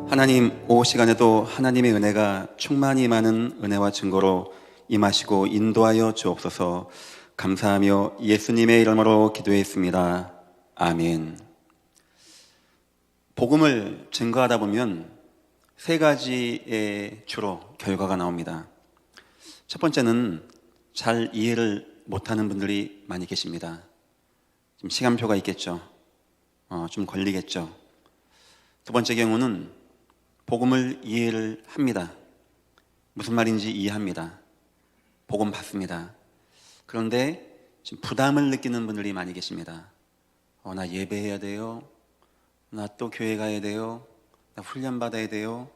하나님, 오후 시간에도 하나님의 은혜가 충만히 많은 은혜와 증거로 임하시고 인도하여 주옵소서. 감사하며 예수님의 이름으로 기도했습니다. 아멘. 복음을 증거하다 보면 세 가지의 주로 결과가 나옵니다. 첫 번째는 잘 이해를 못하는 분들이 많이 계십니다. 좀 시간표가 있겠죠. 좀 걸리겠죠. 두 번째 경우는 복음을 이해를 합니다. 무슨 말인지 이해합니다. 복음 받습니다. 그런데 지금 부담을 느끼는 분들이 많이 계십니다. 나 예배해야 돼요. 나 또 교회 가야 돼요. 나 훈련 받아야 돼요.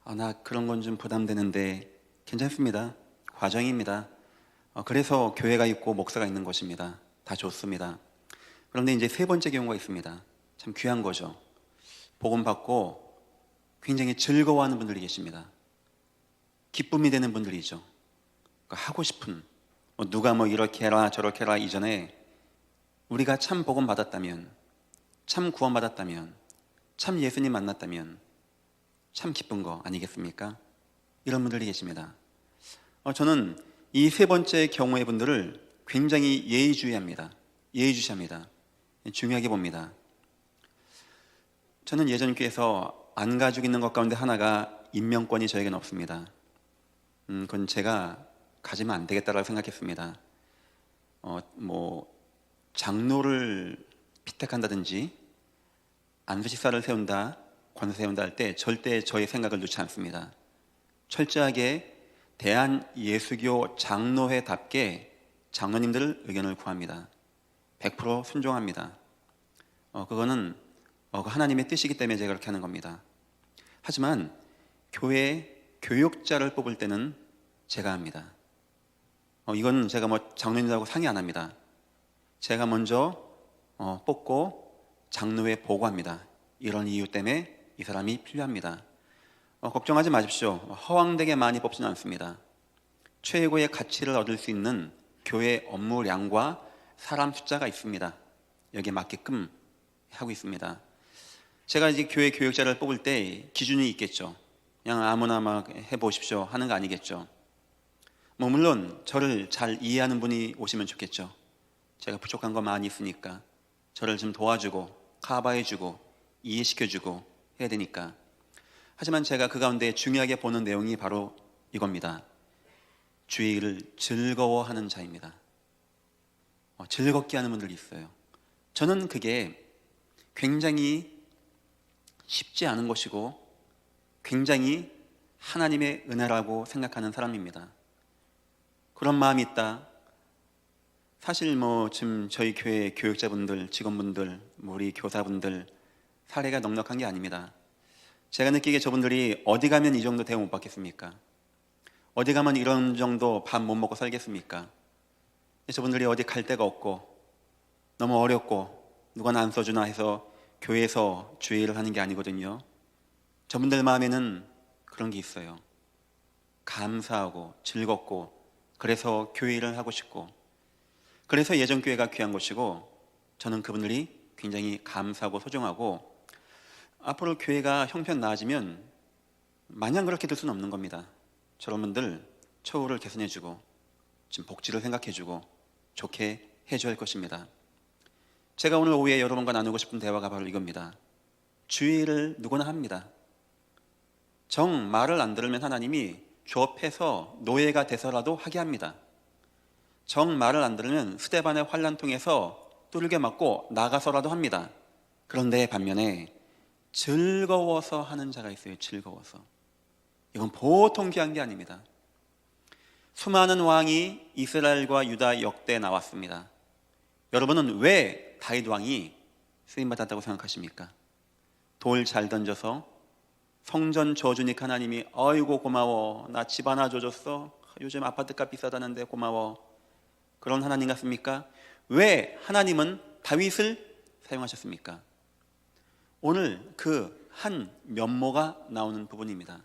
나 그런 건 좀 부담되는데 괜찮습니다. 과정입니다. 그래서 교회가 있고 목사가 있는 것입니다. 다 좋습니다. 그런데 이제 세 번째 경우가 있습니다. 참 귀한 거죠. 복음 받고 굉장히 즐거워하는 분들이 계십니다. 기쁨이 되는 분들이죠. 하고 싶은, 누가 이렇게 해라 저렇게 해라 이전에 우리가 참 복음 받았다면, 참 구원 받았다면, 참 예수님 만났다면 참 기쁜 거 아니겠습니까? 이런 분들이 계십니다. 저는 이 세 번째 경우의 분들을 굉장히 예의주시합니다. 중요하게 봅니다. 저는 예전 교회에서 안 가지고 있는 것 가운데 하나가 임명권이 저에게는 없습니다. 그건 제가 가지면 안 되겠다라고 생각했습니다. 장로를 피택한다든지 안수집사를 세운다, 권사 세운다 할 때 절대 저의 생각을 놓지 않습니다. 철저하게 대한예수교 장로회답게 장로님들 의견을 구합니다. 100% 순종합니다. 그거는 하나님의 뜻이기 때문에 제가 그렇게 하는 겁니다. 하지만 교회 교육자를 뽑을 때는 제가 합니다. 이건 제가 장로님들하고 상의 안 합니다. 제가 먼저 뽑고 장로회에 보고합니다. 이런 이유 때문에 이 사람이 필요합니다. 걱정하지 마십시오. 허황되게 많이 뽑지는 않습니다. 최고의 가치를 얻을 수 있는 교회 업무량과 사람 숫자가 있습니다. 여기에 맞게끔 하고 있습니다. 제가 이제 교회 교육자를 뽑을 때 기준이 있겠죠. 그냥 아무나 막 해보십시오 하는 거 아니겠죠. 물론 저를 잘 이해하는 분이 오시면 좋겠죠. 제가 부족한 거 많이 있으니까 저를 좀 도와주고 커버해주고 이해시켜주고 해야 되니까. 하지만 제가 그 가운데 중요하게 보는 내용이 바로 이겁니다. 주의 일을 즐거워하는 자입니다. 즐겁게 하는 분들이 있어요. 저는 그게 굉장히 쉽지 않은 것이고 굉장히 하나님의 은혜라고 생각하는 사람입니다. 그런 마음이 있다. 사실 지금 저희 교회 교육자분들, 직원분들, 우리 교사분들 사례가 넉넉한 게 아닙니다. 제가 느끼기에 저분들이 어디 가면 이 정도 대우 못 받겠습니까? 어디 가면 이런 정도 밥 못 먹고 살겠습니까? 저분들이 어디 갈 데가 없고 너무 어렵고 누가 안 써주나 해서 교회에서 주의를 하는 게 아니거든요. 저분들 마음에는 그런 게 있어요. 감사하고 즐겁고 그래서 교회 일을 하고 싶고 그래서 예전교회가 귀한 것이고 저는 그분들이 굉장히 감사하고 소중하고 앞으로 교회가 형편 나아지면 마냥 그렇게 될 수는 없는 겁니다. 저런 분들 처우를 개선해주고 지금 복지를 생각해주고 좋게 해줘야 할 것입니다. 제가 오늘 오후에 여러분과 나누고 싶은 대화가 바로 이겁니다. 주의를 누구나 합니다. 정 말을 안 들으면 하나님이 조업해서 노예가 돼서라도 하게 합니다. 정 말을 안 들으면 스데반의 환란통에서 뚫게 맞고 나가서라도 합니다. 그런데 반면에 즐거워서 하는 자가 있어요. 즐거워서. 이건 보통 귀한 게 아닙니다. 수많은 왕이 이스라엘과 유다 역대에 나왔습니다. 여러분은 왜 다윗 왕이 쓰임받았다고 생각하십니까? 돌 잘 던져서 성전 저주니까 하나님이 아이고 고마워, 나 집 하나 줘줬어, 요즘 아파트값 비싸다는데 고마워, 그런 하나님 같습니까? 왜 하나님은 다윗을 사용하셨습니까? 오늘 그 한 면모가 나오는 부분입니다.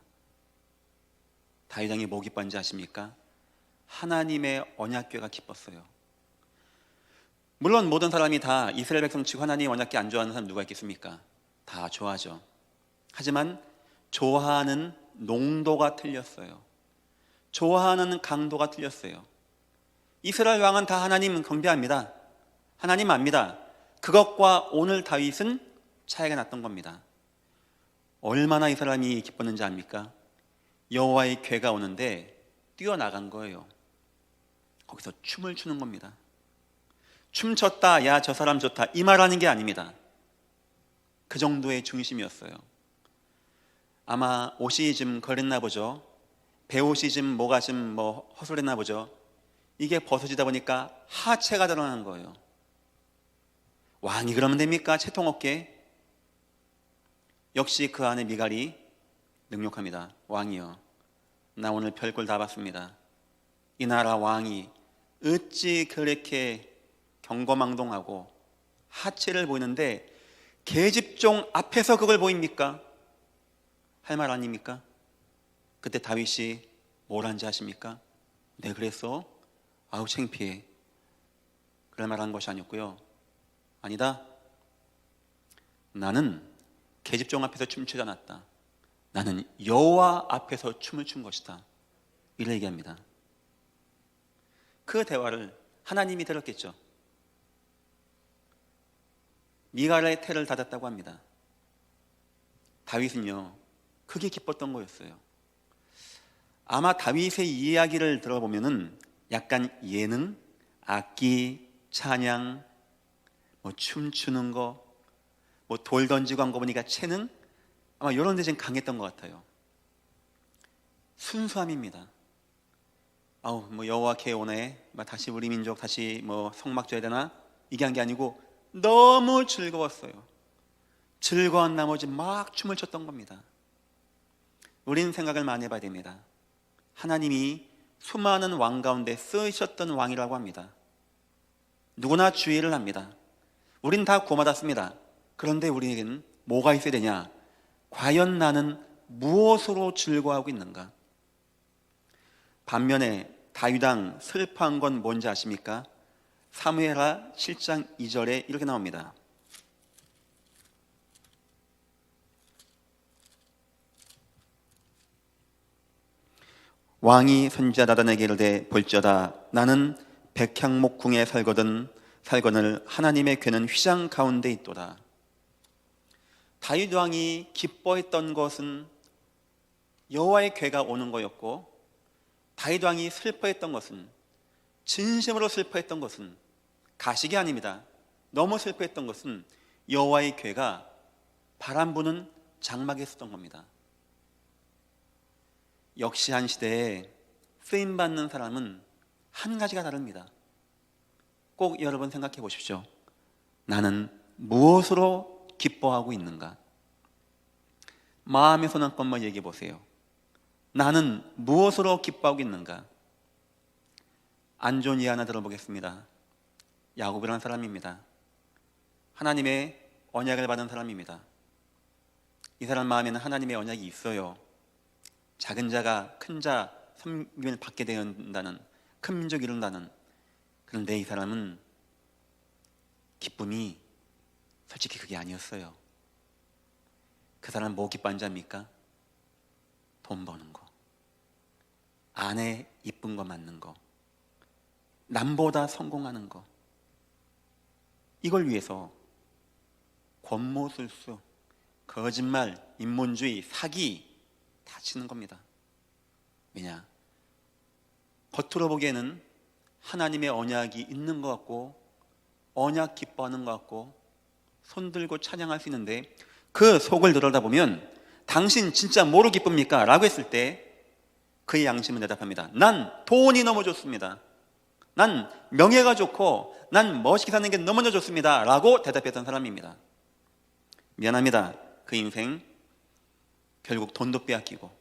다윗 왕이 뭐 기뻐한지 아십니까? 하나님의 언약궤가 기뻤어요. 물론 모든 사람이 다 이스라엘 백성 치고 하나님 언약궤 안 좋아하는 사람 누가 있겠습니까? 다 좋아하죠. 하지만 좋아하는 농도가 틀렸어요. 좋아하는 강도가 틀렸어요. 이스라엘 왕은 다 하나님 경배합니다. 하나님 압니다. 그것과 오늘 다윗은 차이가 났던 겁니다. 얼마나 이 사람이 기뻤는지 압니까? 여호와의 괴가 오는데 뛰어나간 거예요. 거기서 춤을 추는 겁니다. 춤췄다, 야 저 사람 좋다, 이 말하는 게 아닙니다. 그 정도의 중심이었어요. 아마 옷이 좀 걸렸나 보죠. 배옷이 좀 뭐가 좀 허술했나 보죠. 이게 벗어지다 보니까 하체가 드러나는 거예요. 왕이 그러면 됩니까? 채통없게. 역시 그 안에 미갈이 능욕합니다. 왕이여, 나 오늘 별꼴 다 봤습니다. 이 나라 왕이 어찌 그렇게 경거망동하고 하체를 보이는데 계집종 앞에서 그걸 보입니까? 할 말 아닙니까? 그때 다윗이 뭘 한지 아십니까? 네, 그랬어? 아우 창피해. 그럴 말한 것이 아니었고요. 아니다. 나는 계집종 앞에서 춤추지 않았다. 나는 여호와 앞에서 춤을 춘 것이다. 이를 얘기합니다. 그 대화를 하나님이 들었겠죠. 미갈의 태를 닫았다고 합니다. 다윗은요, 크게 기뻤던 거였어요. 아마 다윗의 이야기를 들어보면은 약간 예능, 악기, 찬양, 춤추는 거, 돌 던지고 한 거 보니까 체능, 아마 이런 데 좀 강했던 것 같아요. 순수함입니다. 여호와께 오네, 다시 우리 민족 다시 성막 줘야 되나, 이게 한 게 아니고 너무 즐거웠어요. 즐거운 나머지 막 춤을 췄던 겁니다. 우린 생각을 많이 해봐야 됩니다. 하나님이 수많은 왕 가운데 쓰셨던 왕이라고 합니다. 누구나 주의를 합니다. 우린 다 구원받았습니다. 그런데 우리에게는 뭐가 있어야 되냐? 과연 나는 무엇으로 즐거워하고 있는가? 반면에 다윗 왕 슬퍼한 건 뭔지 아십니까? 사무엘하 7장 2절에 이렇게 나옵니다. 왕이 선지자 나단에게 이르되 볼지어다, 나는 백향목궁에 살거늘 하나님의 궤는 휘장 가운데 있도다. 다윗 왕이 기뻐했던 것은 여호와의 궤가 오는 거였고, 다윗 왕이 슬퍼했던 것은, 진심으로 슬퍼했던 것은 가식이 아닙니다. 너무 슬퍼했던 것은 여호와의 궤가 바람 부는 장막에 있었던 겁니다. 역시 한 시대에 쓰임받는 사람은 한 가지가 다릅니다. 꼭 여러분 생각해 보십시오. 나는 무엇으로 기뻐하고 있는가? 마음의 손 한 번만 얘기해 보세요. 나는 무엇으로 기뻐하고 있는가? 안 좋은 예 하나 들어보겠습니다. 야곱이라는 사람입니다. 하나님의 언약을 받은 사람입니다. 이 사람 마음에는 하나님의 언약이 있어요. 작은 자가 큰 자 섬김을 받게 된다는, 큰 민족이 이룬다는. 그런데 이 사람은 기쁨이 솔직히 그게 아니었어요. 그 사람은 뭐 기뻐하는 자입니까? 돈 버는 거, 아내 이쁜 거 맞는 거, 남보다 성공하는 거, 이걸 위해서 권모술수, 거짓말, 인본주의, 사기 다 치는 겁니다. 왜냐? 겉으로 보기에는 하나님의 언약이 있는 것 같고, 언약 기뻐하는 것 같고, 손들고 찬양할 수 있는데, 그 속을 들여다보면 당신 진짜 뭐로 기쁩니까? 라고 했을 때 그의 양심은 대답합니다. 난 돈이 너무 좋습니다. 난 명예가 좋고 난 멋있게 사는 게 너무나 좋습니다. 라고 대답했던 사람입니다. 미안합니다. 그 인생 결국 돈도 빼앗기고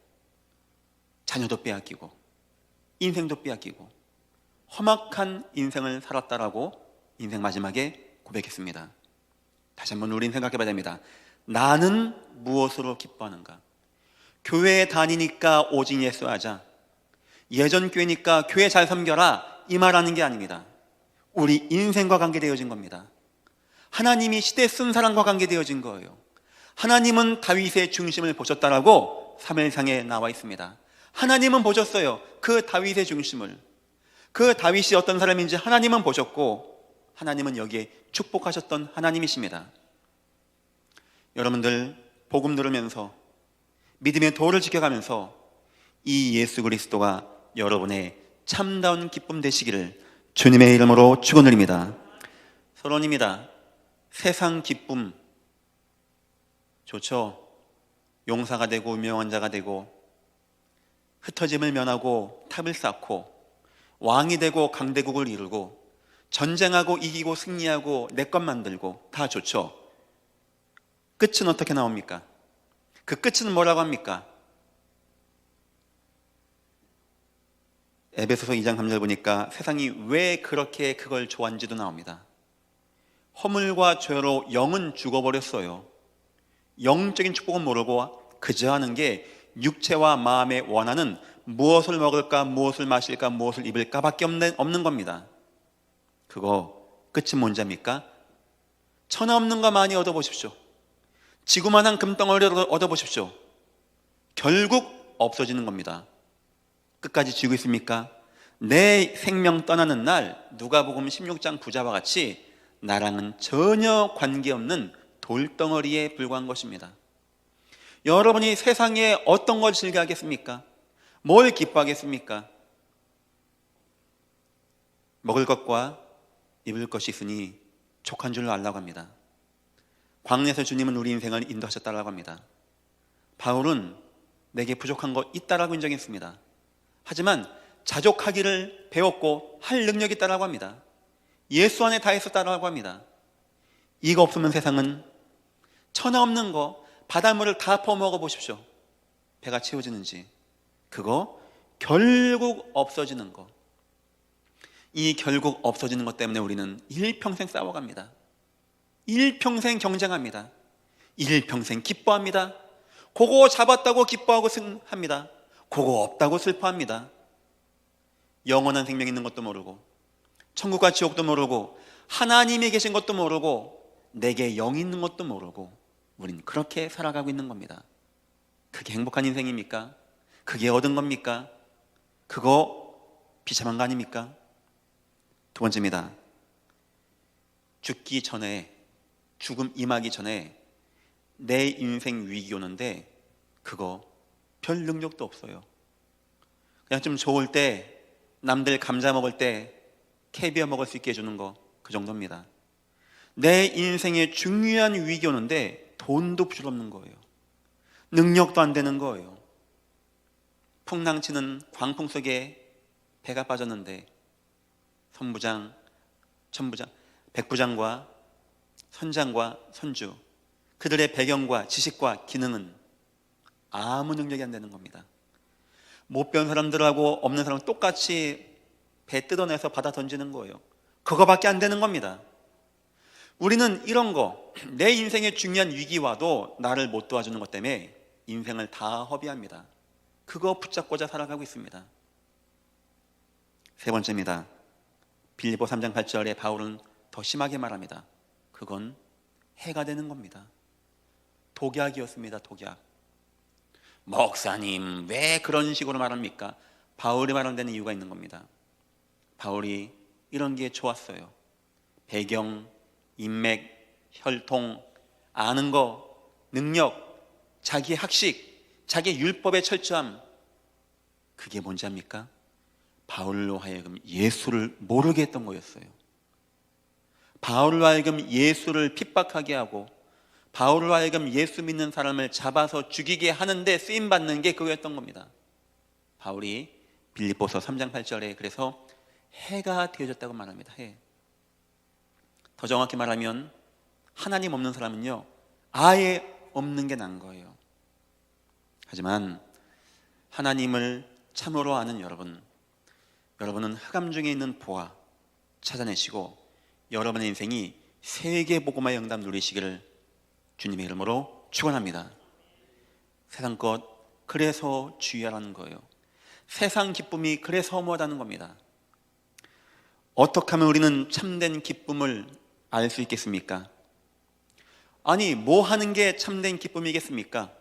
자녀도 빼앗기고 인생도 빼앗기고 험악한 인생을 살았다라고 인생 마지막에 고백했습니다. 다시 한번 우리는 생각해 봐야 됩니다. 나는 무엇으로 기뻐하는가? 교회에 다니니까 오직 예수 하자, 예전 교회니까 교회 잘 섬겨라, 이 말하는 게 아닙니다. 우리 인생과 관계되어진 겁니다. 하나님이 시대에 쓴 사람과 관계되어진 거예요. 하나님은 다윗의 중심을 보셨다라고 사무엘상에 나와 있습니다. 하나님은 보셨어요. 그 다윗의 중심을. 그 다윗이 어떤 사람인지 하나님은 보셨고 하나님은 여기에 축복하셨던 하나님이십니다. 여러분들 복음 들으면서 믿음의 도를 지켜가면서 이 예수 그리스도가 여러분의 참다운 기쁨 되시기를 주님의 이름으로 축원드립니다. 서론입니다. 세상 기쁨 좋죠. 용사가 되고 유명한 자가 되고 흩어짐을 면하고 탑을 쌓고 왕이 되고 강대국을 이루고 전쟁하고 이기고 승리하고 내 것 만들고 다 좋죠. 끝은 어떻게 나옵니까? 그 끝은 뭐라고 합니까? 에베소서 2장 3절 보니까 세상이 왜 그렇게 그걸 좋아하는지도 나옵니다. 허물과 죄로 영은 죽어버렸어요. 영적인 축복은 모르고 그저 하는 게 육체와 마음의 원하는 무엇을 먹을까, 무엇을 마실까, 무엇을 입을까 밖에 없는 겁니다. 그거 끝이 뭔지 압니까? 천하 없는 거 많이 얻어보십시오. 지구만한 금덩어리를 얻어보십시오. 결국 없어지는 겁니다. 끝까지 쥐고 있습니까? 내 생명 떠나는 날 누가복음 16장 부자와 같이 나랑은 전혀 관계없는 돌덩어리에 불과한 것입니다. 여러분이 세상에 어떤 걸 즐겨하겠습니까? 뭘 기뻐하겠습니까? 먹을 것과 입을 것이 있으니 족한 줄 알라고 합니다. 광야에서 주님은 우리 인생을 인도하셨다라고 합니다. 바울은 내게 부족한 거 있다라고 인정했습니다. 하지만 자족하기를 배웠고 할 능력이 있다라고 합니다. 예수 안에 다 있었다라고 합니다. 이거 없으면 세상은 천하 없는 거 바닷물을 다 퍼먹어 보십시오. 배가 채워지는지. 그거 결국 없어지는 거. 이 결국 없어지는 것 때문에 우리는 일평생 싸워갑니다. 일평생 경쟁합니다. 일평생 기뻐합니다. 그거 잡았다고 기뻐하고 승합니다. 그거 없다고 슬퍼합니다. 영원한 생명 있는 것도 모르고 천국과 지옥도 모르고 하나님이 계신 것도 모르고 내게 영이 있는 것도 모르고 우린 그렇게 살아가고 있는 겁니다. 그게 행복한 인생입니까? 그게 얻은 겁니까? 그거 비참한 거 아닙니까? 두 번째입니다. 죽기 전에, 죽음 임하기 전에 내 인생 위기 오는데 그거 별 능력도 없어요. 그냥 좀 좋을 때 남들 감자 먹을 때 캐비어 먹을 수 있게 해주는 거, 그 정도입니다. 내 인생에 중요한 위기 오는데 돈도 필요없는 거예요. 능력도 안 되는 거예요. 풍랑치는 광풍 속에 배가 빠졌는데 선부장, 천부장, 백부장과 선장과 선주, 그들의 배경과 지식과 기능은 아무 능력이 안 되는 겁니다. 못 배운 사람들하고 없는 사람은 똑같이 배 뜯어내서 받아 던지는 거예요. 그거밖에 안 되는 겁니다. 우리는 이런 거, 내 인생에 중요한 위기 와도 나를 못 도와주는 것 때문에 인생을 다 허비합니다. 그거 붙잡고자 살아가고 있습니다. 세 번째입니다. 빌립보 3장 8절에 바울은 더 심하게 말합니다. 그건 해가 되는 겁니다. 독약이었습니다. 독약. 목사님 왜 그런 식으로 말합니까? 바울이 말하는 데는 이유가 있는 겁니다. 바울이 이런 게 좋았어요. 배경, 인맥, 혈통, 아는 거, 능력, 자기 학식, 자기 율법의 철저함. 그게 뭔지 압니까? 바울로 하여금 예수를 모르게 했던 거였어요. 바울로 하여금 예수를 핍박하게 하고 바울로 하여금 예수 믿는 사람을 잡아서 죽이게 하는데 쓰임받는 게 그거였던 겁니다. 바울이 빌립보서 3장 8절에 그래서 해가 되어졌다고 말합니다. 해. 더 정확히 말하면 하나님 없는 사람은요 아예 없는 게 나은 거예요. 하지만 하나님을 참으로 아는 여러분은 흑암 중에 있는 보아 찾아내시고 여러분의 인생이 세계 복음화의 응답 누리시기를 주님의 이름으로 축원합니다. 세상 것 그래서 주의하라는 거예요. 세상 기쁨이 그래서 허무하다는 겁니다. 어떻게 하면 우리는 참된 기쁨을 알 수 있겠습니까? 아니 뭐 하는 게 참된 기쁨이겠습니까?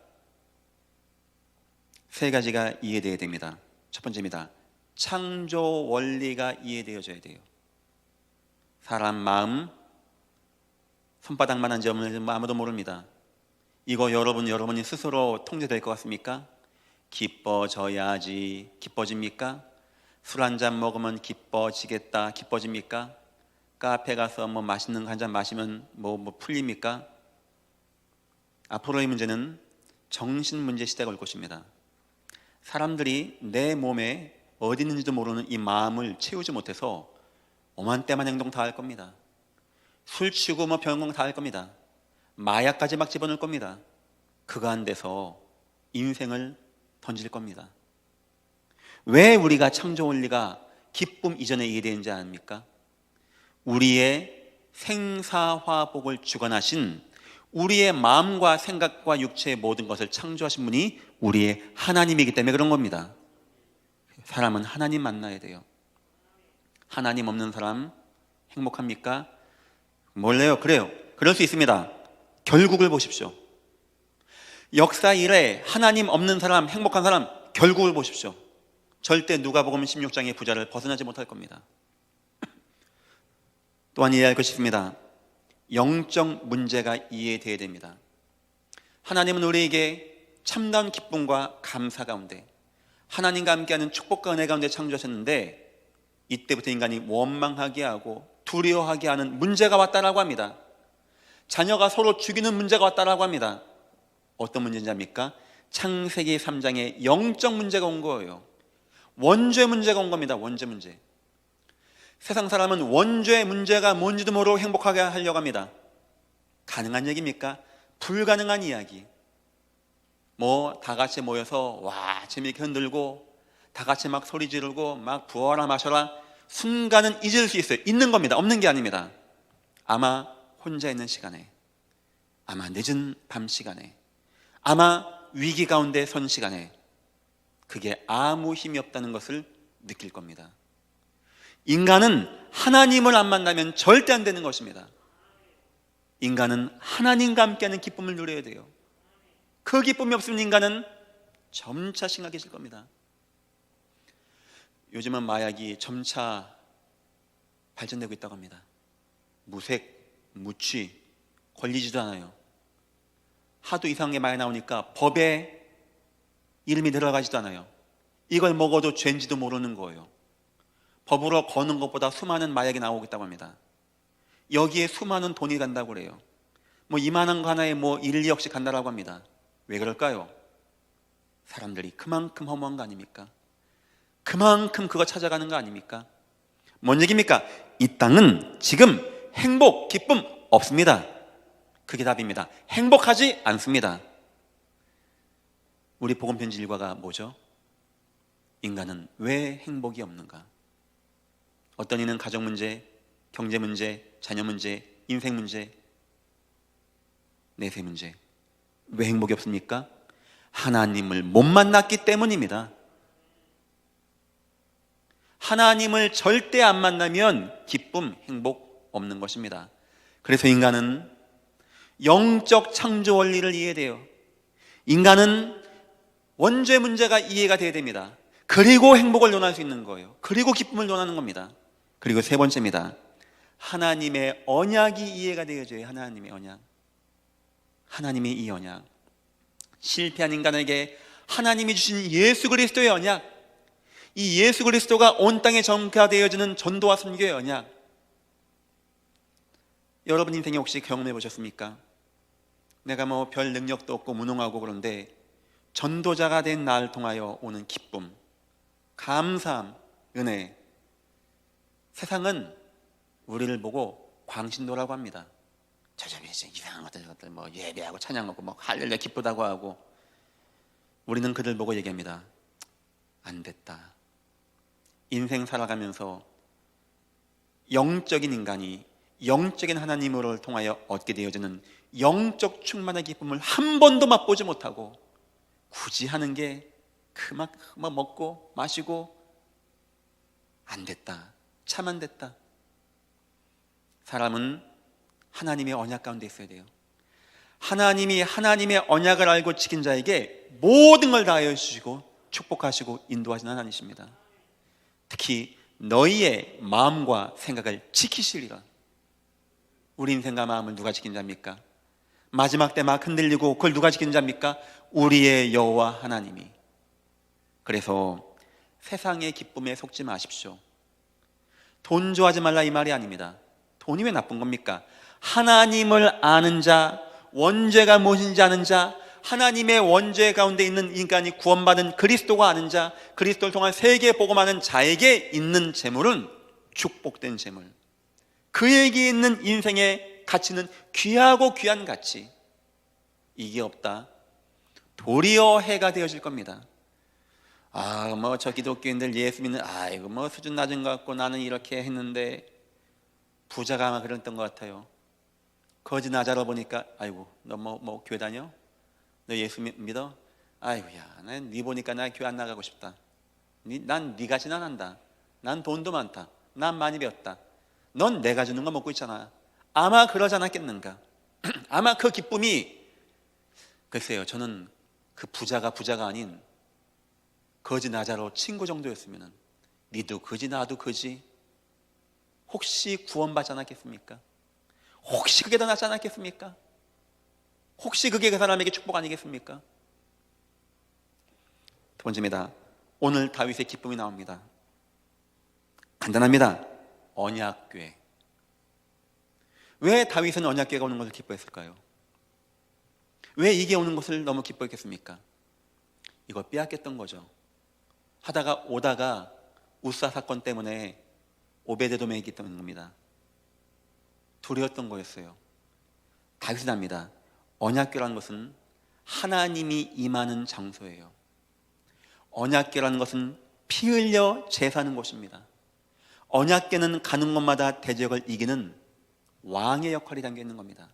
세 가지가 이해되어야 됩니다. 첫 번째입니다. 창조 원리가 이해되어져야 돼요. 사람 마음, 손바닥만한 점은 아무도 모릅니다. 이거 여러분이 스스로 통제될 것 같습니까? 기뻐져야지 기뻐집니까? 술 한 잔 먹으면 기뻐지겠다 기뻐집니까? 카페 가서 뭐 맛있는 거 한 잔 마시면 뭐 풀립니까? 앞으로의 문제는 정신 문제 시대가 올 것입니다. 사람들이 내 몸에 어디 있는지도 모르는 이 마음을 채우지 못해서 오만때만 행동 다 할 겁니다. 술 취고 뭐 병원 다 할 겁니다. 마약까지 막 집어넣을 겁니다. 그거 안 돼서 인생을 던질 겁니다. 왜 우리가 창조 원리가 기쁨 이전에 이해되는지 아닙니까? 우리의 생사화복을 주관하신 우리의 마음과 생각과 육체의 모든 것을 창조하신 분이 우리의 하나님이기 때문에 그런 겁니다. 사람은 하나님 만나야 돼요. 하나님 없는 사람 행복합니까? 몰래요? 그래요. 그럴 수 있습니다. 결국을 보십시오. 역사 이래 하나님 없는 사람, 행복한 사람 결국을 보십시오. 절대 누가복음 16장의 부자를 벗어나지 못할 겁니다. 또한 이해할 것이 있습니다. 영적 문제가 이해되어야 됩니다. 하나님은 우리에게 참다운 기쁨과 감사 가운데 하나님과 함께하는 축복과 은혜 가운데 창조하셨는데 이때부터 인간이 원망하게 하고 두려워하게 하는 문제가 왔다라고 합니다. 자녀가 서로 죽이는 문제가 왔다라고 합니다. 어떤 문제인지 압니까? 창세기 3장에 영적 문제가 온 거예요. 원죄 문제가 온 겁니다. 원죄 문제. 세상 사람은 원죄의 문제가 뭔지도 모르고 행복하게 하려고 합니다. 가능한 얘기입니까? 불가능한 이야기. 뭐 다 같이 모여서 와 재미있게 흔들고 다 같이 막 소리 지르고 막 부어라 마셔라 순간은 잊을 수 있어요. 있는 겁니다. 없는 게 아닙니다. 아마 혼자 있는 시간에, 아마 늦은 밤 시간에, 아마 위기 가운데 선 시간에 그게 아무 힘이 없다는 것을 느낄 겁니다. 인간은 하나님을 안 만나면 절대 안 되는 것입니다. 인간은 하나님과 함께하는 기쁨을 누려야 돼요. 그 기쁨이 없으면 인간은 점차 심각해질 겁니다. 요즘은 마약이 점차 발전되고 있다고 합니다. 무색, 무취, 걸리지도 않아요. 하도 이상한 게 많이 나오니까 법에 이름이 들어가지도 않아요. 이걸 먹어도 죄인지도 모르는 거예요. 법으로 거는 것보다 수많은 마약이 나오고 있다고 합니다. 여기에 수많은 돈이 간다고 그래요. 뭐 이만한 거 하나에 뭐 1, 2억씩 간다라고 합니다. 왜 그럴까요? 사람들이 그만큼 허무한 거 아닙니까? 그만큼 그거 찾아가는 거 아닙니까? 뭔 얘기입니까? 이 땅은 지금 행복, 기쁨 없습니다. 그게 답입니다. 행복하지 않습니다. 우리 복음편지 일과가 뭐죠? 인간은 왜 행복이 없는가? 어떤 이는 가정 문제, 경제 문제, 자녀 문제, 인생 문제, 내세 문제. 왜 행복이 없습니까? 하나님을 못 만났기 때문입니다. 하나님을 절대 안 만나면 기쁨, 행복 없는 것입니다. 그래서 인간은 영적 창조 원리를 이해해야 돼요. 인간은 원죄 문제가 이해가 돼야 됩니다. 그리고 행복을 논할 수 있는 거예요. 그리고 기쁨을 논하는 겁니다. 그리고 세 번째입니다. 하나님의 언약이 이해가 되어져요. 하나님의 언약. 하나님의 이 언약. 실패한 인간에게 하나님이 주신 예수 그리스도의 언약. 이 예수 그리스도가 온 땅에 전가되어지는 전도와 선교의 언약. 여러분 인생에 혹시 경험해 보셨습니까? 내가 뭐 별 능력도 없고 무능하고 그런데 전도자가 된 나를 통하여 오는 기쁨, 감사함, 은혜. 세상은 우리를 보고 광신도라고 합니다. 저저기 이상한 것들 뭐 예배하고 찬양하고 뭐 할렐루야 기쁘다고 하고, 우리는 그들 보고 얘기합니다. 안 됐다. 인생 살아가면서 영적인 인간이 영적인 하나님을 통하여 얻게 되어지는 영적 충만의 기쁨을 한 번도 맛보지 못하고 굳이 하는 게 그만 먹고 마시고 안 됐다. 참 안 됐다. 사람은 하나님의 언약 가운데 있어야 돼요. 하나님이 하나님의 언약을 알고 지킨 자에게 모든 걸 다하여 주시고 축복하시고 인도하시는 하나님이십니다. 특히 너희의 마음과 생각을 지키시리라. 우리 인생과 마음을 누가 지키는 자입니까? 마지막 때 막 흔들리고 그걸 누가 지키는 자입니까? 우리의 여호와 하나님이. 그래서 세상의 기쁨에 속지 마십시오. 돈 좋아하지 말라 이 말이 아닙니다. 돈이 왜 나쁜 겁니까? 하나님을 아는 자, 원죄가 무엇인지 아는 자, 하나님의 원죄 가운데 있는 인간이 구원받은 그리스도가 아는 자, 그리스도를 통한 세계 복음하는 자에게 있는 재물은 축복된 재물. 그에게 있는 인생의 가치는 귀하고 귀한 가치. 이게 없다, 도리어 해가 되어질 겁니다. 뭐 저 기독교인들 예수 믿는 이거 뭐 수준 낮은 것 같고 나는 이렇게 했는데, 부자가 아마 그랬던 것 같아요. 거지 나자로 보니까 아이고 너 뭐 교회 다녀? 너 예수 믿어? 아이고야, 난 네 보니까 나 교회 안 나가고 싶다. 난 네 같이는 안 한다. 난 돈도 많다. 난 많이 배웠다. 넌 내가 주는 거 먹고 있잖아. 아마 그러지 않았겠는가? 아마 그 기쁨이, 글쎄요, 저는 그 부자가 아닌 거지 나자로 친구 정도였으면 니도 거지 나도 거지, 혹시 구원받지 않았겠습니까? 혹시 그게 더 낫지 않았겠습니까? 혹시 그게 그 사람에게 축복 아니겠습니까? 두 번째입니다. 오늘 다윗의 기쁨이 나옵니다. 간단합니다. 언약궤. 왜 다윗은 언약궤가 오는 것을 기뻐했을까요? 왜 이게 오는 것을 너무 기뻐했겠습니까? 이거 빼앗겼던 거죠. 오다가 우사 사건 때문에 오베데돔에게 있던 겁니다. 두려웠던 거였어요. 다윗은 압니다. 언약궤라는 것은 하나님이 임하는 장소예요. 언약궤라는 것은 피 흘려 제사하는 곳입니다. 언약궤는 가는 곳마다 대적을 이기는 왕의 역할이 담겨 있는 겁니다.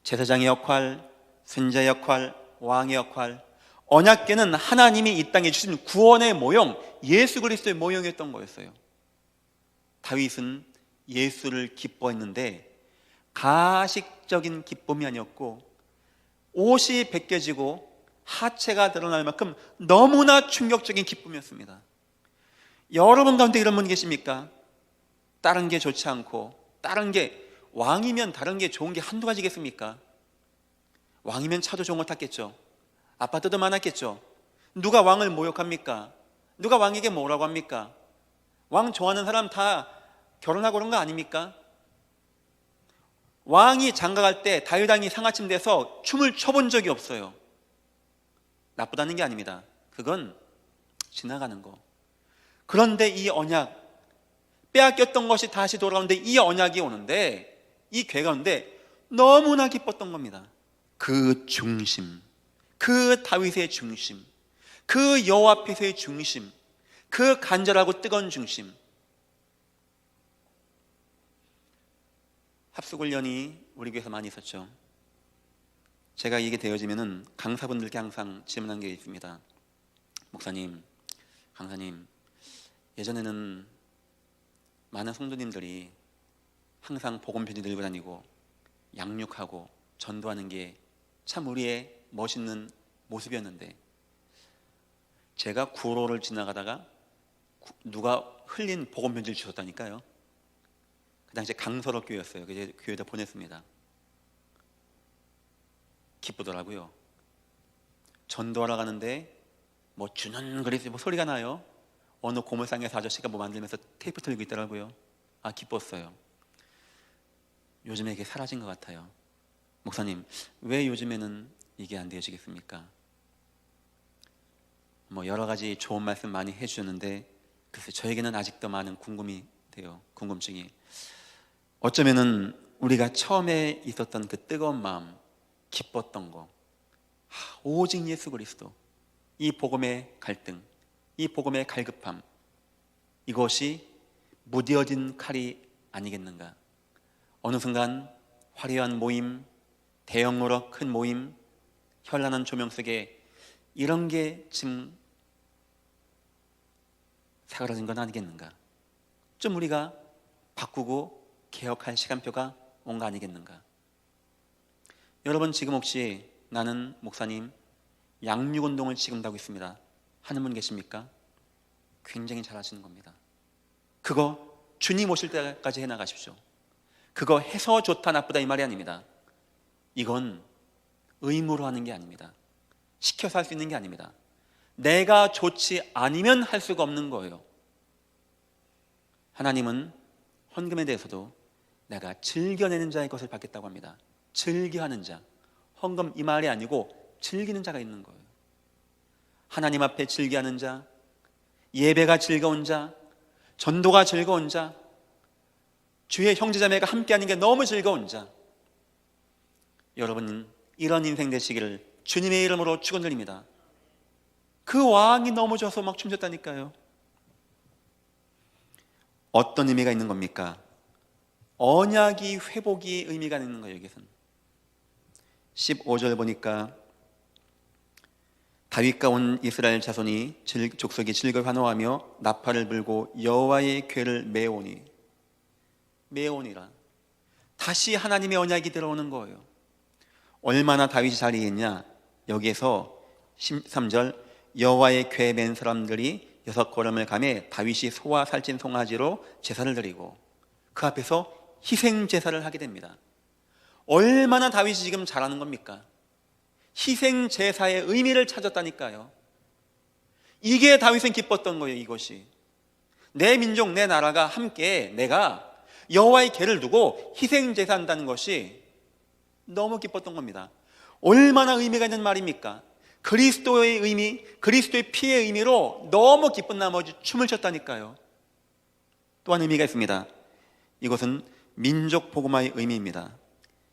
제사장의 역할, 선지자의 역할, 왕의 역할. 언약궤는 하나님이 이 땅에 주신 구원의 모형, 예수 그리스도의 모형이었던 거였어요. 다윗은 예수를 기뻐했는데 가식적인 기쁨이 아니었고, 옷이 벗겨지고 하체가 드러날 만큼 너무나 충격적인 기쁨이었습니다. 여러분 가운데 이런 분 계십니까? 다른 게 좋지 않고, 다른 게, 왕이면 다른 게 좋은 게 한두 가지겠습니까? 왕이면 차도 좋은 거 탔겠죠. 아파트도 많았겠죠. 누가 왕을 모욕합니까? 누가 왕에게 뭐라고 합니까? 왕 좋아하는 사람 다 결혼하고 그런 거 아닙니까? 왕이 장가갈 때 다윗 왕이 상아침대에서 춤을 춰본 적이 없어요. 나쁘다는 게 아닙니다. 그건 지나가는 거. 그런데 이 언약, 빼앗겼던 것이 다시 돌아오는데 이 언약이 오는데, 이 궤가 오는데 너무나 기뻤던 겁니다. 그 중심, 그 다윗의 중심, 그 여호와 앞에서의 중심, 그 간절하고 뜨거운 중심. 합숙훈련이 우리 교회에서 많이 있었죠. 제가 이게 되어지면은 강사분들께 항상 질문한 게 있습니다. 목사님, 강사님, 예전에는 많은 성도님들이 항상 복음 편지 들고 다니고 양육하고 전도하는 게 참 우리의 멋있는 모습이었는데, 제가 구로를 지나가다가 누가 흘린 복음 편지를 주셨다니까요. 그 당시에 강서로 교회였어요. 그래서 교회에다 보냈습니다. 기쁘더라고요. 전도하러 가는데 뭐 주는 그리스 뭐 소리가 나요. 어느 고물상에서 아저씨가 뭐 만들면서 테이프 틀고 있더라고요. 기뻤어요. 요즘에 이게 사라진 것 같아요. 목사님, 왜 요즘에는 이게 안 되어지겠습니까? 뭐 여러 가지 좋은 말씀 많이 해주셨는데, 글쎄 저에게는 아직도 많은 궁금이 돼요. 궁금증이. 어쩌면은 우리가 처음에 있었던 그 뜨거운 마음, 기뻤던 거, 오직 예수 그리스도, 이 복음의 갈등, 이 복음의 갈급함, 이것이 무뎌진 칼이 아니겠는가. 어느 순간 화려한 모임, 대형으로 큰 모임, 현란한 조명 속에 이런 게 지금 사그라진 건 아니겠는가. 좀 우리가 바꾸고 개혁할 시간표가 온 거 아니겠는가. 여러분, 지금 혹시 나는 목사님 양육운동을 지금도 하고 있습니다. 하는 분 계십니까? 굉장히 잘하시는 겁니다. 그거 주님 오실 때까지 해나가십시오. 그거 해서 좋다 나쁘다 이 말이 아닙니다. 이건 의무로 하는 게 아닙니다. 시켜서 할 수 있는 게 아닙니다. 내가 좋지 않으면 할 수가 없는 거예요. 하나님은 헌금에 대해서도 내가 즐겨내는 자의 것을 받겠다고 합니다. 즐겨하는 자. 헌금 이 말이 아니고 즐기는 자가 있는 거예요. 하나님 앞에 즐겨하는 자, 예배가 즐거운 자, 전도가 즐거운 자, 주의 형제자매가 함께하는 게 너무 즐거운 자. 여러분 이런 인생 되시기를 주님의 이름으로 축원드립니다. 그 왕이 넘어져서 막 춤췄다니까요. 어떤 의미가 있는 겁니까? 언약이 회복이 의미가 있는 거예요. 여기서는 15절 보니까 다윗과 온 이스라엘 자손이 족속이 즐거이 환호하며 나팔을 불고 여호와의 궤를 메오니라. 다시 하나님의 언약이 들어오는 거예요. 얼마나 다윗이 잘 이겼냐? 여기에서 13절 여호와의 궤 맨 사람들이 6걸음을 가매 다윗이 소와 살찐 송아지로 제사를 드리고 그 앞에서 희생 제사를 하게 됩니다. 얼마나 다윗이 지금 잘하는 겁니까? 희생 제사의 의미를 찾았다니까요. 이게 다윗은 기뻤던 거예요. 이것이 내 민족 내 나라가 함께 내가 여호와의 궤를 두고 희생 제사한다는 것이 너무 기뻤던 겁니다. 얼마나 의미가 있는 말입니까? 그리스도의 의미, 그리스도의 피의 의미로 너무 기쁜 나머지 춤을 췄다니까요. 또한 의미가 있습니다. 이것은 민족 복음화의 의미입니다.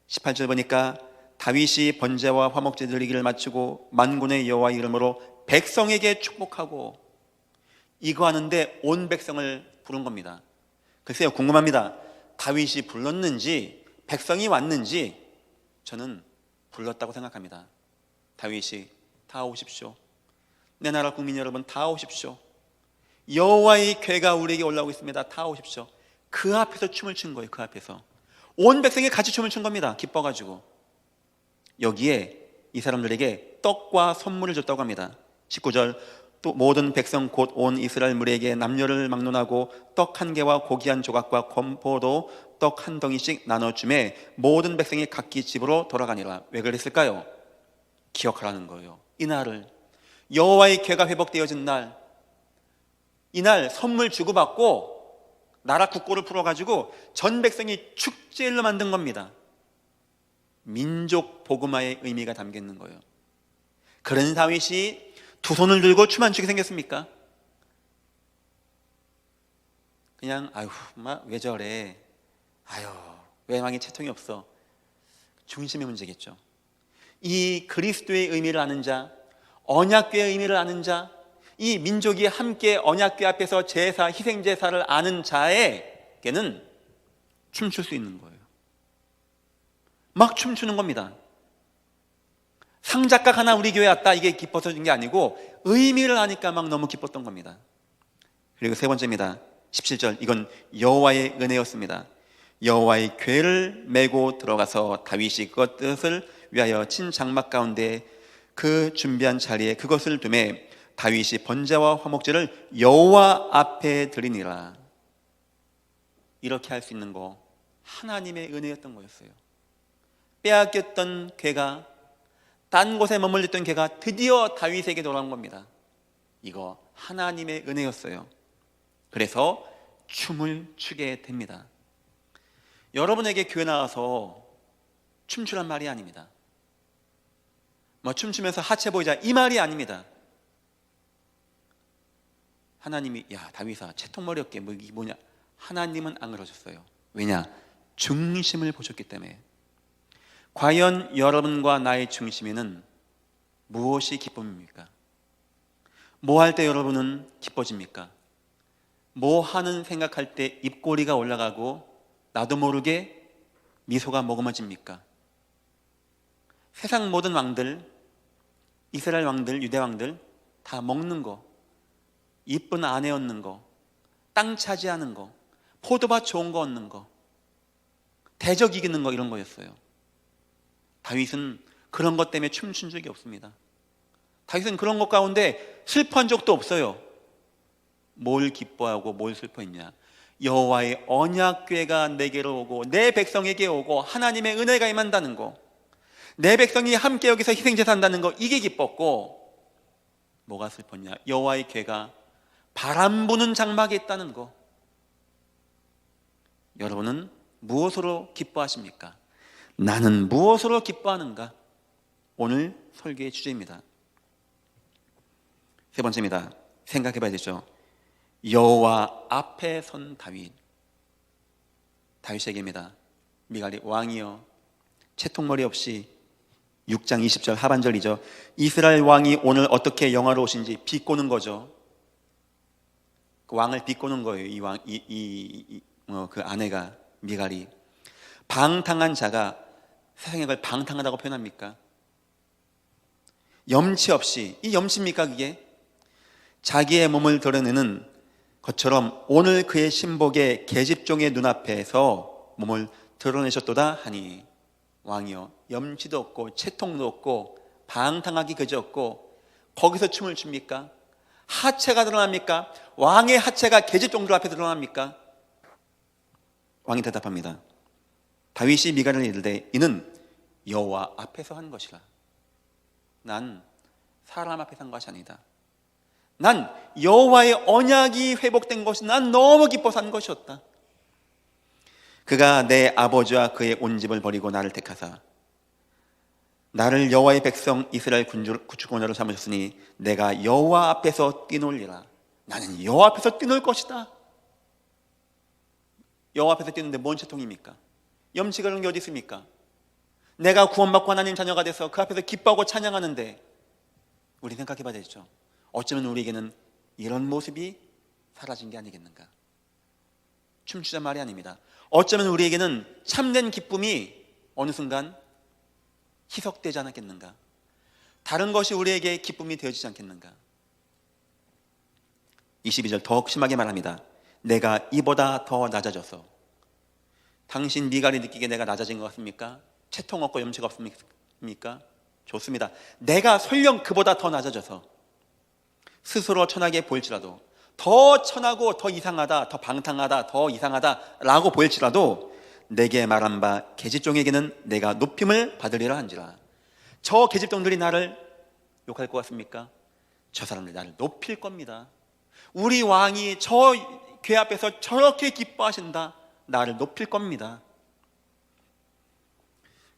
18절 보니까 다윗이 번제와 화목제 드리기를 마치고 만군의 여호와 이름으로 백성에게 축복하고 이거 하는데 온 백성을 부른 겁니다. 글쎄요, 궁금합니다. 다윗이 불렀는지 백성이 왔는지 저는 불렀다고 생각합니다. 다윗이 다 오십시오. 내 나라 국민 여러분 다 오십시오. 여호와의 궤가 우리에게 올라오고 있습니다. 다 오십시오. 그 앞에서 춤을 춘 거예요. 그 앞에서 온 백성이 같이 춤을 춘 겁니다. 기뻐가지고 여기에 이 사람들에게 떡과 선물을 줬다고 합니다. 19절 또 모든 백성 곧 온 이스라엘 무리에게 남녀를 막론하고 떡 한 개와 고기 한 조각과 건포도 떡 한 덩이씩 나눠주매 모든 백성이 각기 집으로 돌아가니라. 왜 그랬을까요? 기억하라는 거예요. 이날을 여호와의 궤가 회복되어진 날, 이날 선물 주고받고 나라 국고를 풀어가지고 전 백성이 축제를 만든 겁니다. 민족 복음화의 의미가 담겨 있는 거예요. 그런 다윗이 두 손을 들고 춤 안 추게 생겼습니까? 그냥 아유 왜 저래, 아유 왜 왕의 채통이 없어, 중심의 문제겠죠. 이 그리스도의 의미를 아는 자, 언약궤의 의미를 아는 자, 이 민족이 함께 언약궤 앞에서 제사, 희생제사를 아는 자에게는 춤출 수 있는 거예요. 막 춤추는 겁니다. 상작각 하나 우리 교회 왔다 이게 기뻐서진 게 아니고 의미를 아니까 막 너무 기뻤던 겁니다. 그리고 세 번째입니다. 17절 이건 여호와의 은혜였습니다. 여호와의 궤를 메고 들어가서 다윗이 그 뜻을 위하여 친 장막 가운데 그 준비한 자리에 그것을 두매 다윗이 번제와 화목제를 여호와 앞에 드리니라. 이렇게 할 수 있는 거 하나님의 은혜였던 거였어요. 빼앗겼던 궤가, 딴 곳에 머물렀던 궤가 드디어 다윗에게 돌아온 겁니다. 이거 하나님의 은혜였어요. 그래서 춤을 추게 됩니다. 여러분에게 교회 나와서 춤추란 말이 아닙니다. 춤추면서 하체 보이자 이 말이 아닙니다. 하나님이 야 다윗아 채통머리 없게 이게 뭐냐, 하나님은 안 그러셨어요. 왜냐? 중심을 보셨기 때문에. 과연 여러분과 나의 중심에는 무엇이 기쁨입니까? 뭐 할 때 여러분은 기뻐집니까? 뭐 하는 생각할 때 입꼬리가 올라가고 나도 모르게 미소가 머금어집니까? 세상 모든 왕들, 이스라엘 왕들, 유대 왕들 다 먹는 거, 이쁜 아내 얻는 거, 땅 차지하는 거, 포도밭 좋은 거 얻는 거, 대적 이기는 거, 이런 거였어요. 다윗은 그런 것 때문에 춤춘 적이 없습니다. 다윗은 그런 것 가운데 슬퍼한 적도 없어요. 뭘 기뻐하고 뭘 슬퍼했냐? 여호와의 언약궤가 내게로 오고 내 백성에게 오고 하나님의 은혜가 임한다는 거, 내 백성이 함께 여기서 희생제사한다는 거, 이게 기뻤고, 뭐가 슬펐냐? 여호와의 궤가 바람 부는 장막에 있다는 거. 여러분은 무엇으로 기뻐하십니까? 나는 무엇으로 기뻐하는가? 오늘 설교의 주제입니다. 세 번째입니다. 생각해 봐야 되죠. 여호와 앞에 선 다윗. 다윗에게입니다. 미갈이 왕이여, 채통머리 없이 6장 20절 하반절이죠. 이스라엘 왕이 오늘 어떻게 영화로우신지 비꼬는 거죠. 그 왕을 비꼬는 거예요. 이 왕, 그 아내가 미갈이. 방탕한 자가 세상의 걸 방탕하다고 표현합니까? 염치 없이, 이 염치입니까 그게? 자기의 몸을 드러내는 것처럼 오늘 그의 신복의 계집종의 눈앞에서 몸을 드러내셨도다 하니, 왕이여, 염치도 없고 채통도 없고 방탕하기 그지없고 거기서 춤을 춥니까? 하체가 드러납니까? 왕의 하체가 계집종들 앞에 드러납니까? 왕이 대답합니다. 다윗이 미갈을 이르되 이는 여호와 앞에서 한 것이라. 난 사람 앞에서 한 것이 아니다. 난 여호와의 언약이 회복된 것이 난 너무 기뻐서 한 것이었다. 그가 내 아버지와 그의 온 집을 버리고 나를 택하사 나를 여호와의 백성 이스라엘 구축원으로 삼으셨으니 내가 여호와 앞에서 뛰놀리라. 나는 여호와 앞에서 뛰놀 것이다. 여호와 앞에서 뛰는데 뭔 채통입니까? 염치가 그런 게 어디 있습니까? 내가 구원받고 하나님 자녀가 돼서 그 앞에서 기뻐하고 찬양하는데, 우리 생각해 봐야 되죠. 어쩌면 우리에게는 이런 모습이 사라진 게 아니겠는가? 춤추자 말이 아닙니다. 어쩌면 우리에게는 참된 기쁨이 어느 순간 희석되지 않았겠는가? 다른 것이 우리에게 기쁨이 되어지지 않겠는가? 22절 더욱 심하게 말합니다. 내가 이보다 더 낮아져서. 당신 미갈이 느끼기에 내가 낮아진 것 같습니까? 채통 없고 염치가 없습니까? 좋습니다. 내가 설령 그보다 더 낮아져서 스스로 천하게 보일지라도, 더 천하고 더 이상하다, 더 방탕하다, 더 이상하다 라고 보일지라도 내게 말한 바 계집종에게는 내가 높임을 받으리라 한지라. 저 계집종들이 나를 욕할 것 같습니까? 저 사람들이 나를 높일 겁니다. 우리 왕이 저 궤 앞에서 저렇게 기뻐하신다, 나를 높일 겁니다.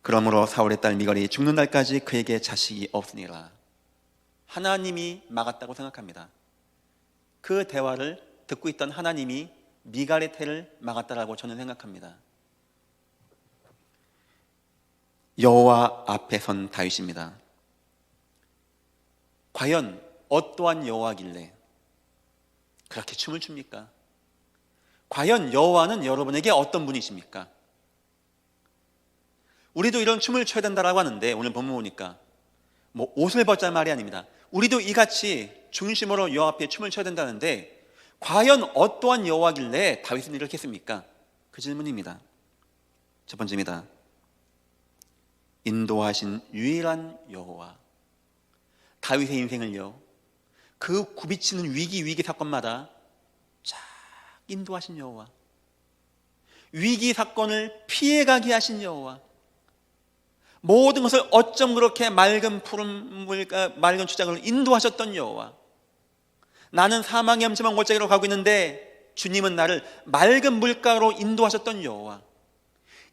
그러므로 사울의 딸 미갈이 죽는 날까지 그에게 자식이 없으니라. 하나님이 막았다고 생각합니다. 그 대화를 듣고 있던 하나님이 미갈의 태를 막았다라고 저는 생각합니다. 여호와 앞에 선 다윗입니다. 과연 어떠한 여호와길래 그렇게 춤을 춥니까? 과연 여호와는 여러분에게 어떤 분이십니까? 우리도 이런 춤을 춰야 된다라고 하는데, 오늘 본문 보니까 뭐 옷을 벗자 말이 아닙니다. 우리도 이같이 중심으로 여호와 앞에 춤을 춰야 된다는데, 과연 어떠한 여호와길래 다윗은 이렇게 했습니까? 그 질문입니다. 첫 번째입니다. 인도하신 유일한 여호와. 다윗의 인생을요, 그 굽이치는 위기 사건마다 쫙 인도하신 여호와, 위기 사건을 피해가게 하신 여호와, 모든 것을 어쩜 그렇게 맑은 푸른 물과 맑은 추장으로 인도하셨던 여호와. 나는 사망의 엄침한 골짜기로 가고 있는데 주님은 나를 맑은 물가로 인도하셨던 여호와.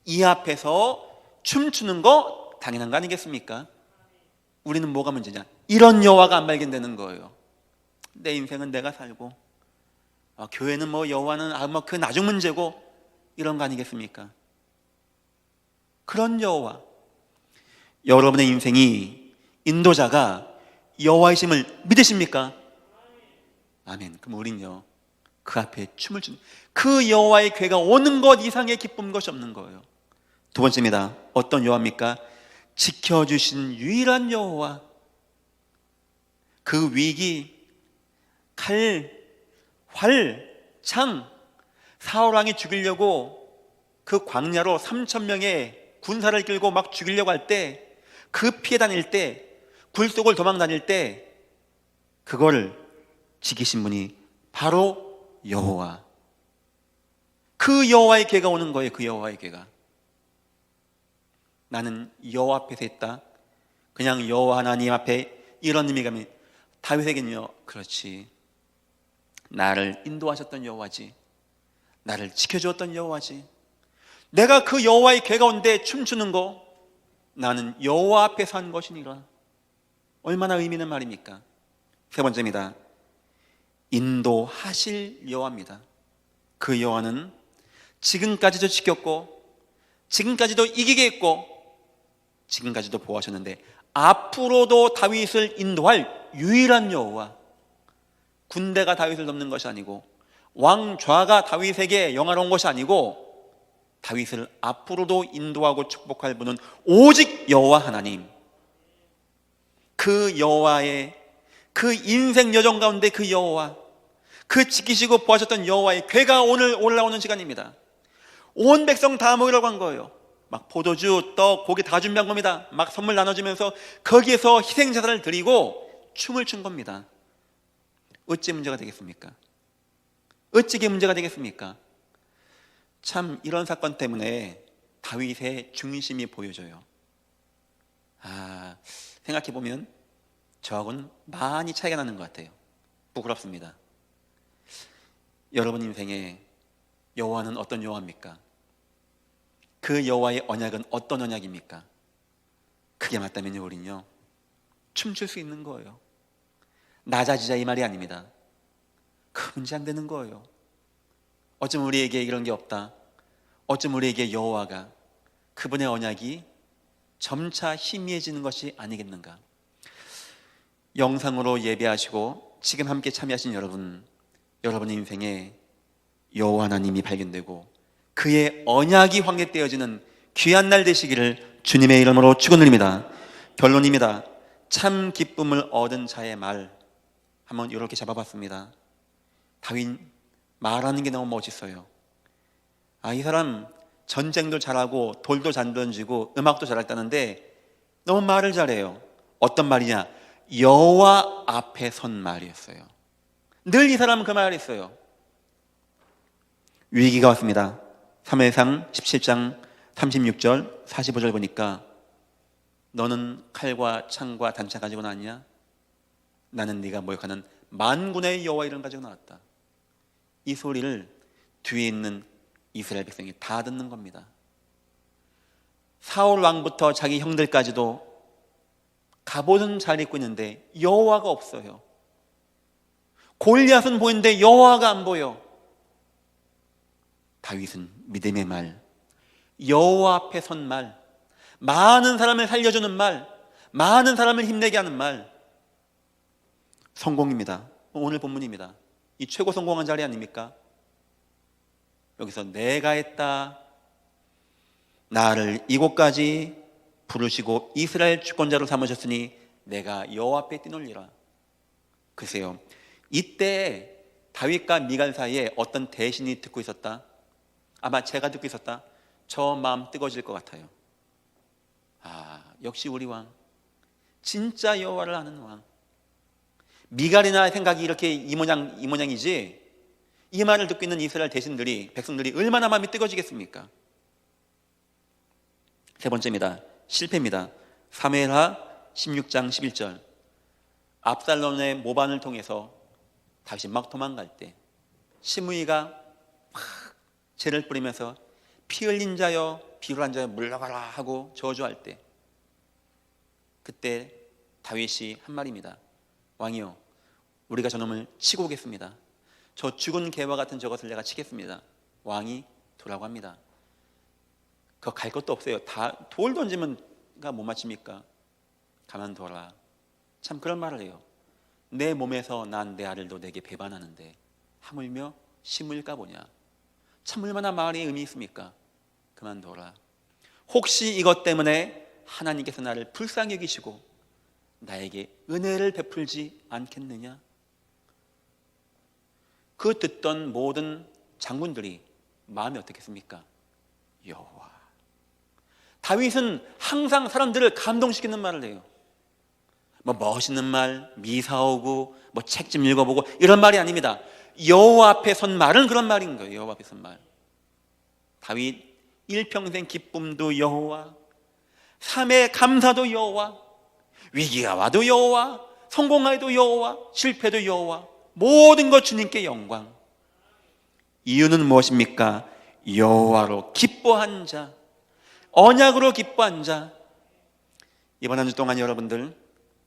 이 앞에서 춤추는 거 당연한 거 아니겠습니까? 우리는 뭐가 문제냐? 이런 여호와가 안 발견되는 거예요. 내 인생은 내가 살고, 교회는 뭐 여호와는 그 나중 문제고, 이런 거 아니겠습니까? 그런 여호와, 여러분의 인생이 인도자가 여호와이심을 믿으십니까? 아멘. 그럼 우린요, 그 앞에 춤을 추는, 그 여호와의 궤가 오는 것 이상의 기쁜 것이 없는 거예요. 두 번째입니다. 어떤 여호와입니까? 지켜주신 유일한 여호와. 그 위기, 칼, 활, 창, 사울왕이 죽이려고 그 광야로 3,000명의 군사를 끌고 막 죽이려고 할 때, 그 피해 다닐 때 굴 속을 도망 다닐 때 그걸 지키신 분이 바로 여호와. 그 여호와의 괴가 오는 거예요. 그 여호와의 괴가. 나는 여호와 앞에서 있다. 그냥 여호와 하나님 앞에 이런 의미가 있면 다윗에겐요, 그렇지, 나를 인도하셨던 여호와지, 나를 지켜주었던 여호와지, 내가 그 여호와의 괴 가운데 춤추는 거 나는 여호와 앞에서 한 것이니라. 얼마나 의미 있는 말입니까? 세 번째입니다. 인도하실 여호와입니다. 그 여호와는 지금까지도 지켰고 지금까지도 이기게 했고 지금까지도 보호하셨는데 앞으로도 다윗을 인도할 유일한 여호와. 군대가 다윗을 돕는 것이 아니고 왕좌가 다윗에게 영화로운 것이 아니고 다윗을 앞으로도 인도하고 축복할 분은 오직 여호와 하나님. 그 여호와의 그 인생 여정 가운데 그 여호와, 그 지키시고 보호하셨던 여호와의 괴가 오늘 올라오는 시간입니다. 온 백성 다 모이라고 한 거예요. 막 포도주, 떡, 고기 다 준비한 겁니다. 막 선물 나눠주면서 거기에서 희생제사를 드리고 춤을 춘 겁니다. 어찌 문제가 되겠습니까? 어찌 이게 문제가 되겠습니까? 참 이런 사건 때문에 다윗의 중심이 보여져요. 생각해보면 저하고는 많이 차이가 나는 것 같아요. 부끄럽습니다. 여러분 인생에 여호와는 어떤 여호와입니까? 그 여호와의 언약은 어떤 언약입니까? 그게 맞다면요, 우리는요 춤출 수 있는 거예요. 낮아지자 이 말이 아닙니다. 그 문제 안 되는 거예요. 어쩜 우리에게 이런 게 없다. 어쩜 우리에게 여호와가, 그분의 언약이 점차 희미해지는 것이 아니겠는가. 영상으로 예배하시고 지금 함께 참여하신 여러분의 인생에 여호와 하나님이 발견되고 그의 언약이 확립되어지는 귀한 날 되시기를 주님의 이름으로 축원드립니다. 결론입니다. 참 기쁨을 얻은 자의 말 한번 이렇게 잡아봤습니다. 다윗 말하는 게 너무 멋있어요. 이 사람 전쟁도 잘하고 돌도 잘 던지고 음악도 잘했다는데 너무 말을 잘해요. 어떤 말이냐? 여호와 앞에 선 말이었어요. 늘 이 사람은 그 말을 했어요. 위기가 왔습니다. 사무엘상 17장 36절 45절 보니까 너는 칼과 창과 단차 가지고 나왔냐? 나는 네가 모욕하는 만군의 여호와 이름 가지고 나왔다. 이 소리를 뒤에 있는 이스라엘 백성이 다 듣는 겁니다. 사울 왕부터 자기 형들까지도 갑옷은 잘 입고 있는데 여호와가 없어요. 골리앗은 보이는데 여호와가 안 보여. 다윗은 믿음의 말, 여호와 앞에 선 말, 많은 사람을 살려주는 말, 많은 사람을 힘내게 하는 말, 성공입니다. 오늘 본문입니다. 이 최고 성공한 자리 아닙니까? 여기서 내가 했다, 나를 이곳까지 부르시고 이스라엘 주권자로 삼으셨으니 내가 여호와 앞에 뛰놀리라. 글쎄요, 이때 다윗과 미갈 사이에 어떤 대신이 듣고 있었다. 아마 제가 듣고 있었다. 저 마음 뜨거워질 것 같아요. 역시 우리 왕, 진짜 여호와를 아는 왕. 미갈이나 생각이 이렇게 이 모양이지, 이 말을 듣고 있는 이스라엘 대신들이, 백성들이 얼마나 마음이 뜨거워지겠습니까? 세 번째입니다. 실패입니다. 사무엘하 16장 11절. 압살롬의 모반을 통해서 다윗이 막 도망갈 때 시므이가 막 죄를 뿌리면서 피 흘린 자여 비굴한 자여 물러가라 하고 저주할 때, 그때 다윗이 한 말입니다. 왕이여, 우리가 저놈을 치고 오겠습니다. 저 죽은 개와 같은 저것을 내가 치겠습니다. 왕이 도라고 합니다. 그거 갈 것도 없어요. 다 돌 던지면 못 맞춥니까? 가만둬라. 참 그런 말을 해요. 내 몸에서 난 내 아들도 내게 배반하는데 하물며 심을까 보냐. 참 얼마나 말이 의미 있습니까? 그만둬라. 혹시 이것 때문에 하나님께서 나를 불쌍히 여기시고 나에게 은혜를 베풀지 않겠느냐? 그 듣던 모든 장군들이 마음이 어떻겠습니까? 여호와. 다윗은 항상 사람들을 감동시키는 말을 해요. 뭐 멋있는 말, 미사오고 뭐 책 좀 읽어보고 이런 말이 아닙니다. 여호와 앞에 선 말은 그런 말인 거예요. 여호와 앞에 선 말. 다윗 일평생 기쁨도 여호와, 삶의 감사도 여호와, 위기가 와도 여호와, 성공해도 여호와, 실패도 여호와, 모든 것 주님께 영광. 이유는 무엇입니까? 여호와로 기뻐한 자, 언약으로 기뻐한 자. 이번 한 주 동안 여러분들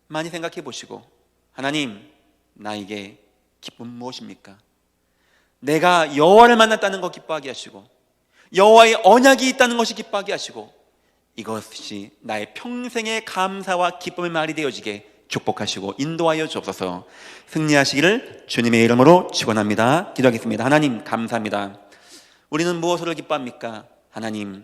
많이 생각해 보시고, 하나님, 나에게 기쁨 무엇입니까? 내가 여호와를 만났다는 것 기뻐하게 하시고, 여호와의 언약이 있다는 것이 기뻐하게 하시고, 이것이 나의 평생의 감사와 기쁨의 말이 되어지게 축복하시고 인도하여 주옵소서. 승리하시기를 주님의 이름으로 축원합니다. 기도하겠습니다. 하나님 감사합니다. 우리는 무엇으로 기뻐합니까? 하나님,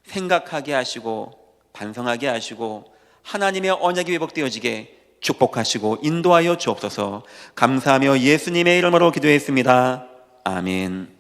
생각하게 하시고 반성하게 하시고 하나님의 언약이 회복되어지게 축복하시고 인도하여 주옵소서. 감사하며 예수님의 이름으로 기도했습니다. 아멘.